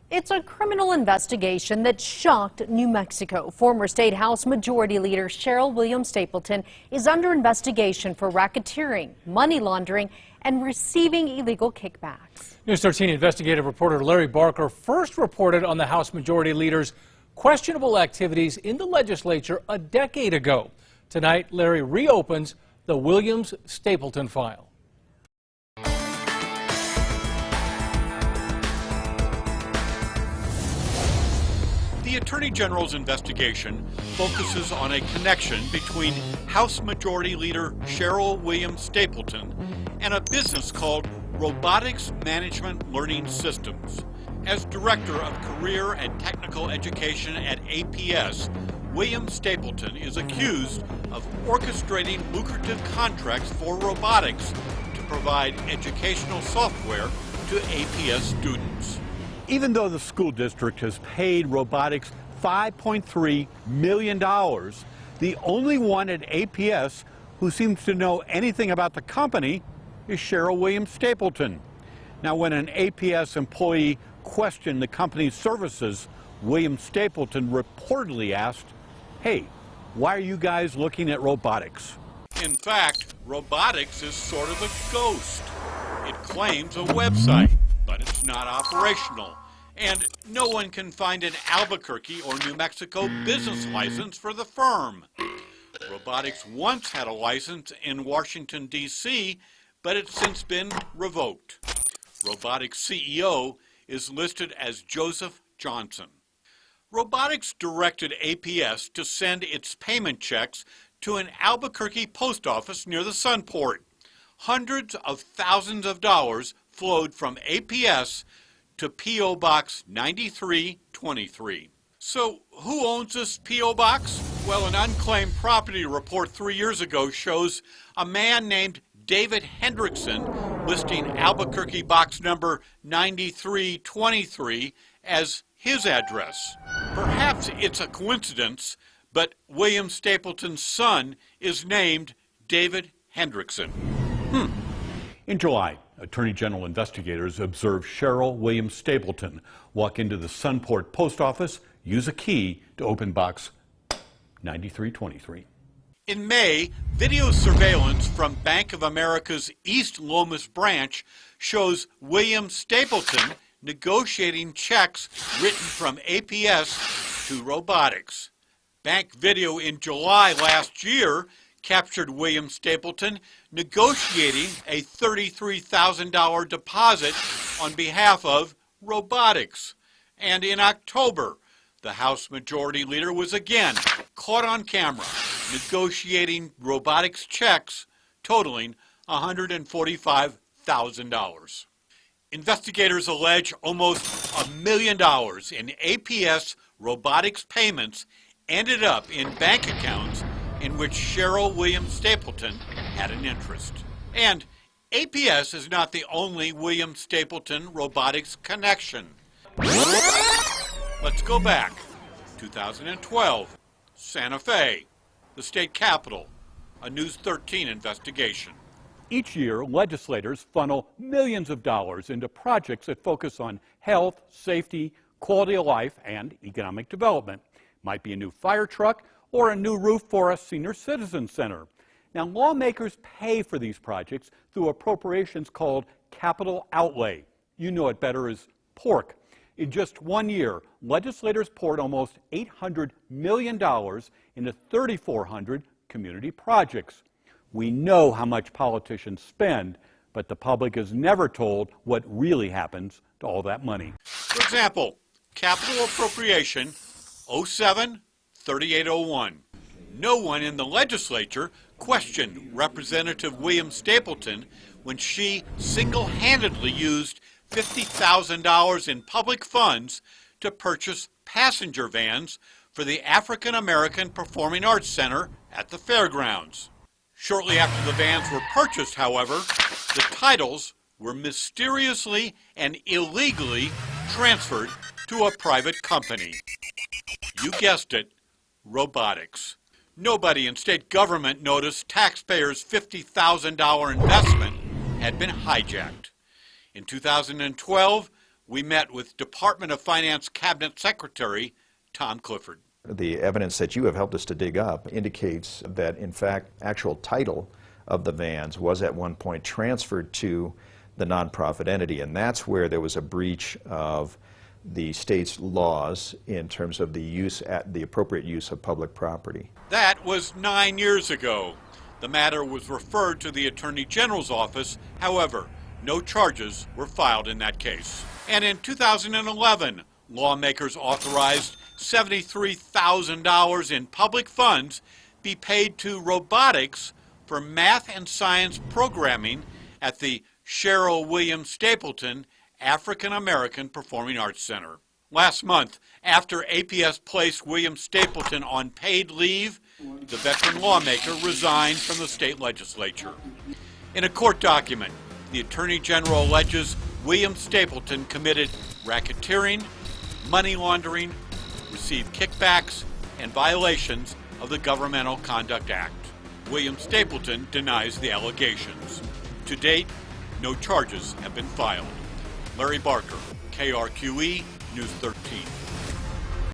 It's a criminal investigation that shocked New Mexico. Former State House Majority Leader Cheryl Williams Stapleton is under investigation for racketeering, money laundering, and receiving illegal kickbacks. News 13 investigative reporter Larry Barker first reported on the House Majority Leader's questionable activities in the legislature a decade ago. Tonight, Larry reopens the Williams-Stapleton file. The Attorney General's investigation focuses on a connection between House Majority Leader Cheryl Williams Stapleton and a business called Robotics Management Learning Systems. As Director of Career and Technical Education at APS, Williams Stapleton is accused of orchestrating lucrative contracts for robotics to provide educational software to APS students. Even though the school district has paid robotics $5.3 million, the only one at APS who seems to know anything about the company is Cheryl Williams Stapleton. Now, when an APS employee questioned the company's services, Williams Stapleton reportedly asked, "Hey, why are you guys looking at robotics?" In fact, robotics is sort of a ghost. It claims a website, but it's not operational, and no one can find an Albuquerque or New Mexico business license for the firm. Robotics once had a license in Washington, D.C., but it's since been revoked. Robotics CEO is listed as Joseph Johnson. Robotics directed APS to send its payment checks to an Albuquerque post office near the Sunport. Hundreds of thousands of dollars flowed from APS to P.O. Box 9323. So who owns this P.O. Box? Well, an unclaimed property report 3 years ago shows a man named David Hendrickson listing Albuquerque box number 9323 as his address. Perhaps it's a coincidence, but Williams Stapleton's son is named David Hendrickson. In July, Attorney General investigators observed Cheryl Williams Stapleton walk into the Sunport post office, use a key to open box 9323. In May, video surveillance from Bank of America's East Lomas branch shows Williams Stapleton negotiating checks written from APS to robotics. Bank video in July last year captured Williams Stapleton negotiating a $33,000 deposit on behalf of robotics. And in October, the House Majority Leader was again caught on camera negotiating robotics checks totaling $145,000. Investigators allege almost $1 million in APS robotics payments ended up in bank accounts in which Cheryl Williams Stapleton had an interest. And APS is not the only Williams Stapleton robotics connection. Let's go back. 2012, Santa Fe, the state capital, a News 13 investigation. Each year, legislators funnel millions of dollars into projects that focus on health, safety, quality of life, and economic development. Might be a new fire truck or a new roof for a senior citizen center. Now, lawmakers pay for these projects through appropriations called capital outlay. You know it better as pork. In just 1 year, legislators poured almost $800 million into 3,400 community projects. We know how much politicians spend, but the public is never told what really happens to all that money. For example, capital appropriation 07-3801. No one in the legislature questioned Representative Williams Stapleton when she single-handedly used $50,000 in public funds to purchase passenger vans for the African American Performing Arts Center at the fairgrounds. Shortly after the vans were purchased, however, the titles were mysteriously and illegally transferred to a private company. You guessed it, robotics. Nobody in state government noticed taxpayers' $50,000 investment had been hijacked. In 2012, we met with Department of Finance Cabinet Secretary Tom Clifford. The evidence that you have helped us to dig up indicates that, in fact, actual title of the vans was at one point transferred to the nonprofit entity, and that's where there was a breach of the state's laws in terms of the appropriate use of public property. That was 9 years ago. The matter was referred to the Attorney General's office. However, no charges were filed in that case. And in 2011, lawmakers authorized $73,000 in public funds be paid to robotics for math and science programming at the Cheryl Williams Stapleton African American Performing Arts Center. Last month, after APS placed Williams Stapleton on paid leave, the veteran lawmaker resigned from the state legislature. In a court document, the Attorney General alleges Williams Stapleton committed racketeering, money laundering, received kickbacks, and violations of the Governmental Conduct Act. Williams Stapleton denies the allegations. To date, no charges have been filed. Larry Barker, KRQE, News 13.